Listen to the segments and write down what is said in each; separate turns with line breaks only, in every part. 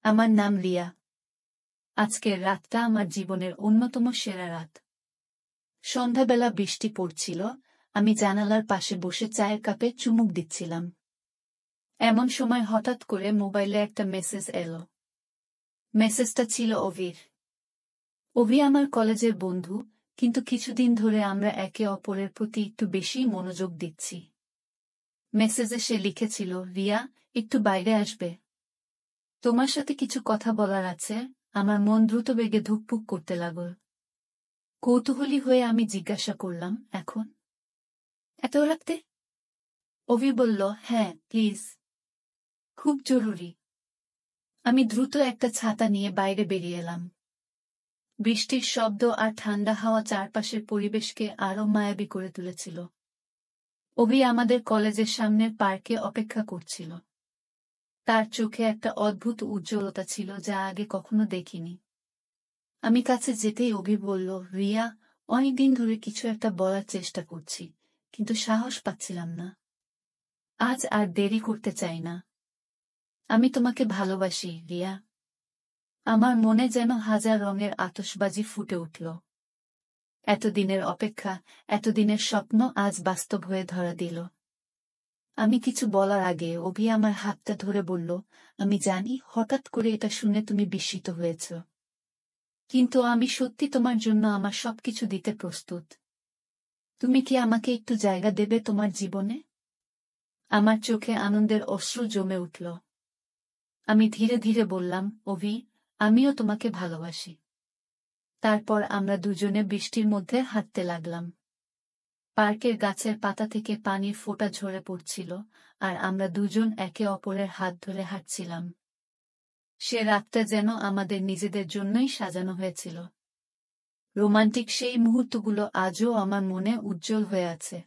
আমার নাম রিয়া। আজকের রাতটা আমার জীবনের অন্যতম সেরা রাত। সন্ধ্যাবেলা বৃষ্টি পড়ছিল, আমি জানালার পাশে বসে চায়ের কাপে চুমুক দিচ্ছিলাম। এমন সময় হঠাৎ করে মোবাইলে একটা মেসেজ এলো। মেসেজটা ছিল অভির। অভি আমার কলেজের বন্ধু, কিন্তু কিছুদিন ধরে আমরা একে অপরের প্রতি একটু বেশি মনোযোগ দিচ্ছি। মেসেজে সে লিখেছিল, রিয়া, একটু বাইরে আসবে? তোমার সাথে কিছু কথা বলার আছে। আমার মন দ্রুত বেগে ধুকপুক করতে লাগল। কৌতূহলী হয়ে আমি জিজ্ঞাসা করলাম, এখন? এত রাতে? অভি বলল, হ্যাঁ প্লিজ, খুব জরুরি। আমি দ্রুত একটা ছাতা নিয়ে বাইরে বেরিয়ে এলাম। বৃষ্টির শব্দ আর ঠান্ডা হাওয়া চারপাশের পরিবেশকে আরো মায়াবী করে তুলেছিল। অভি আমাদের কলেজের সামনের পার্কে অপেক্ষা করছিল। তার চোখে একটা অদ্ভুত উজ্জ্বলতা ছিল যা আগে কখনো দেখিনি। আমি কাছে যেতেই অভি বলল, রিয়া, অনেকদিন ধরে কিছু একটা বলার চেষ্টা করছি, কিন্তু সাহস পাচ্ছিলাম না। আজ আর দেরি করতে চাই না। আমি তোমাকে ভালোবাসি, রিয়া। আমার মনে যেন হাজার রঙের আতশবাজি ফুটে উঠল। এতদিনের অপেক্ষা, এতদিনের স্বপ্ন আজ বাস্তব হয়ে ধরা দিল। আমি কিছু বলার আগে অভি আমার হাতটা ধরে বলল, আমি জানি হঠাৎ করে এটা শুনে তুমি বিস্মিত হয়েছ, কিন্তু আমি সত্যি তোমার জন্য আমার সবকিছু দিতে প্রস্তুত। তুমি কি আমাকে একটু জায়গা দেবে তোমার জীবনে? আমার চোখে আনন্দের অশ্রু জমে উঠল। আমি ধীরে ধীরে বললাম, অভি, আমিও তোমাকে ভালোবাসি। তারপর আমরা দুজনে বৃষ্টির মধ্যে হাঁটতে লাগলাম। পার্কের গাছের পাতা থেকে পানির ফোঁটা ঝরে পড়ছিল, আর আমরা দুজন একে অপরের হাত ধরে হাঁটছিলাম। সে রাতটা যেন আমাদের নিজেদের জন্যই সাজানো হয়েছিল। রোমান্টিক সেই মুহূর্তগুলো আজও আমার মনে উজ্জ্বল হয়ে আছে।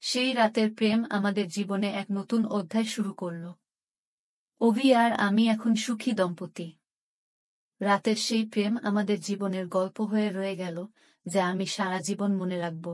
সেই রাতের প্রেম আমাদের জীবনে এক নতুন অধ্যায় শুরু করল। অভি আর আমি এখন সুখী দম্পতি। রাতের সেই প্রেম আমাদের জীবনের গল্প হয়ে রয়ে গেল, যা আমি সারা জীবন মনে রাখব।